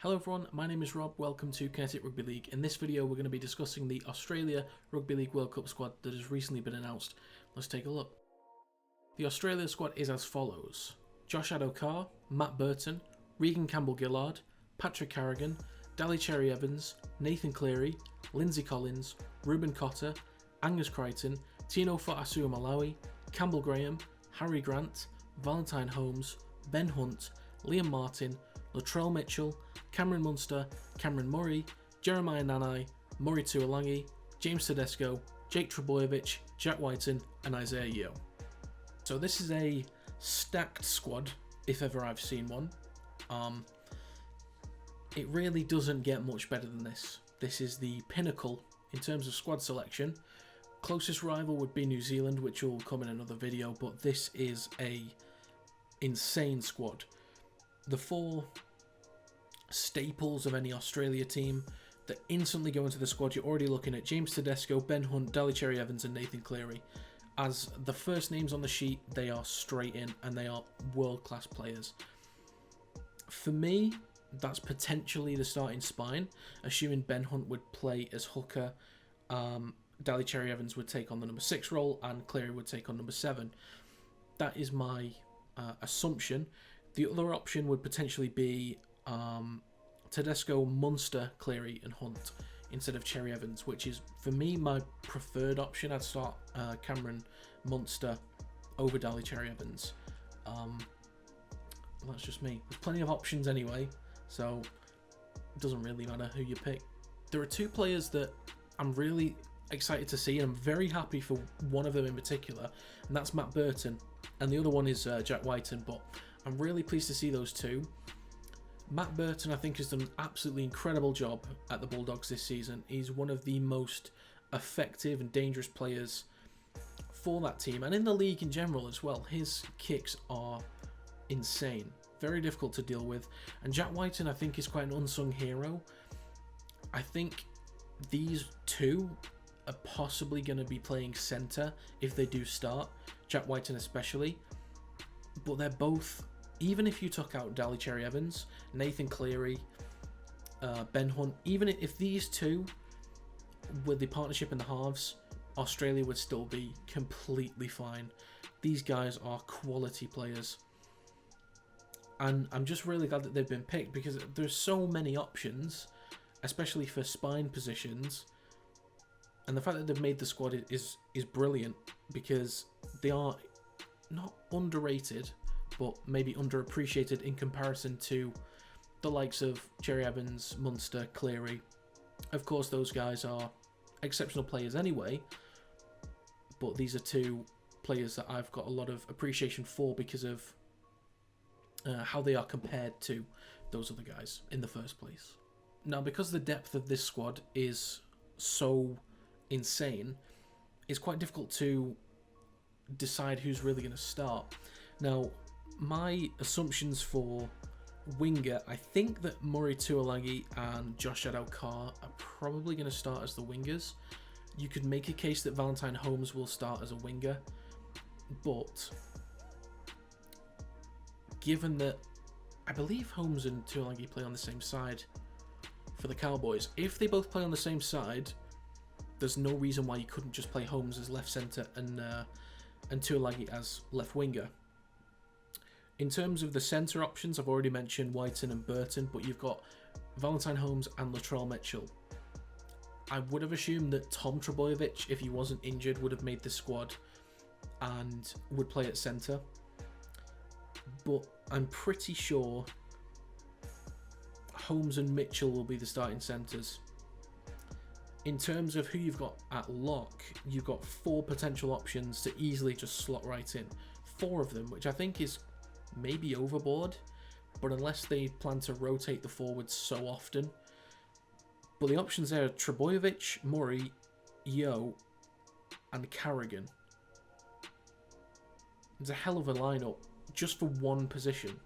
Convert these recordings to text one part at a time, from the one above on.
Hello everyone, my name is Rob, welcome to Kinetic Rugby League. In this video we're going to be discussing the Australia Rugby League World Cup squad that has recently been announced. Let's take a look. The Australia squad is as follows: Josh Addo-Carr, Matt Burton, Regan Campbell-Gillard, Patrick Carrigan, Daly Cherry-Evans, Nathan Cleary, Lindsay Collins, Ruben Cotter, Angus Crichton, Tino Fa'asuamaleaui, Campbell Graham, Harry Grant, Valentine Holmes, Ben Hunt, Liam Martin, Latrell Mitchell, Cameron Munster, Cameron Murray, Jeremiah Nanai, Murray Tuolangi, James Tedesco, Jake Trbojevic, Jack Whiten and Isaiah Yeo. So this is a stacked squad, if ever I've seen one. It really doesn't get much better than this. This is the pinnacle in terms of squad selection. Closest rival would be New Zealand, which will come in another video, but this is a insane squad. The four staples of any Australia team that instantly go into the squad, you're already looking at James Tedesco, Ben Hunt, Daly Cherry-Evans and Nathan Cleary. As the first names on the sheet, they are straight in and they are world-class players. For me, that's potentially the starting spine, assuming Ben Hunt would play as hooker, Daly Cherry-Evans would take on the number 6 role and Cleary would take on number 7. That is my assumption. The other option would potentially be Tedesco, Munster, Cleary and Hunt instead of Cherry-Evans, which is, for me, my preferred option. I'd start Cameron Munster over Daly Cherry-Evans. But that's just me. There's plenty of options anyway, so it doesn't really matter who you pick. There are two players that I'm really excited to see, and I'm very happy for one of them in particular, and that's Matt Burton, and the other one is Jack Whiten, but I'm really pleased to see those two. Matt Burton, I think, has done an absolutely incredible job at the Bulldogs this season. He's one of the most effective and dangerous players for that team, and in the league in general as well. His kicks are insane, very difficult to deal with, and Jack Whiten, I think, is quite an unsung hero. I think these two are possibly going to be playing centre if they do start, Jack Whiten especially, but they're both, even if you took out Daly Cherry-Evans, Nathan Cleary, Ben Hunt, even if these two were the partnership in the halves, Australia would still be completely fine. These guys are quality players. And I'm just really glad that they've been picked, because there's so many options, especially for spine positions. And the fact that they've made the squad is brilliant, because they are not underrated, but maybe underappreciated in comparison to the likes of Cherry-Evans, Munster, Cleary. Of course, those guys are exceptional players anyway, but these are two players that I've got a lot of appreciation for because of how they are compared to those other guys in the first place. Now, because the depth of this squad is so insane, it's quite difficult to decide who's really going to start. Now, my assumptions for winger, I think that Murray Tuolangi and Josh Addo-Carr are probably going to start as the wingers. You could make a case that Valentine Holmes will start as a winger, but given that I believe Holmes and Tuolangi play on the same side for the Cowboys, if they both play on the same side, there's no reason why you couldn't just play Holmes as left centre and Tuolangi as left winger. In terms of the centre options, I've already mentioned Whiten and Burton, but you've got Valentine Holmes and Latrell Mitchell. I would have assumed that Tom Trbojevic, if he wasn't injured, would have made the squad and would play at centre. But I'm pretty sure Holmes and Mitchell will be the starting centres. In terms of who you've got at lock, you've got 4 potential options to easily just slot right in. 4 of them, which I think is maybe overboard, but unless they plan to rotate the forwards so often. But the options there are Trbojevic, Murray, Yeo and Carrigan. It's a hell of a lineup just for one position,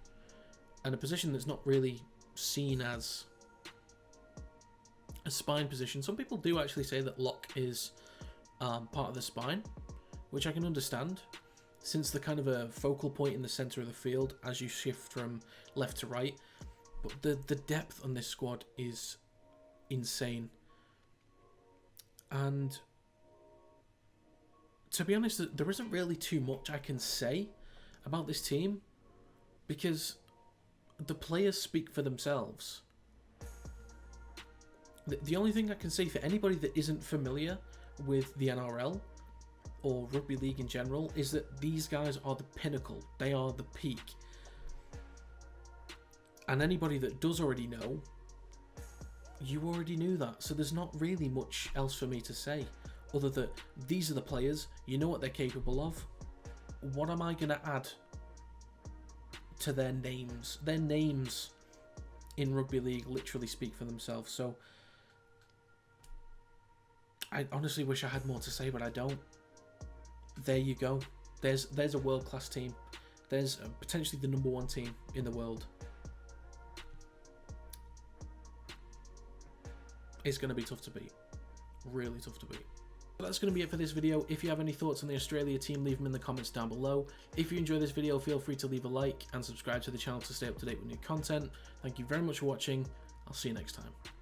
and a position that's not really seen as a spine position. Some people do actually say that lock is part of the spine, which I can understand, since they're kind of a focal point in the centre of the field as you shift from left to right. But the depth on this squad is insane. And to be honest, there isn't really too much I can say about this team, because the players speak for themselves. The only thing I can say for anybody that isn't familiar with the NRL or rugby league in general is that these guys are the pinnacle. They are the peak. And anybody that does already know, you already knew that. So there's not really much else for me to say other than these are the players. You know what they're capable of. What am I going to add to their names? Their names in rugby league literally speak for themselves. So I honestly wish I had more to say, but I don't. There you go. There's a world-class team. There's potentially the #1 team in the world. It's going to be tough to beat. Really tough to beat. But that's going to be it for this video. If you have any thoughts on the Australia team, leave them in the comments down below. If you enjoy this video, feel free to leave a like and subscribe to the channel to stay up to date with new content. Thank you very much for watching. I'll see you next time.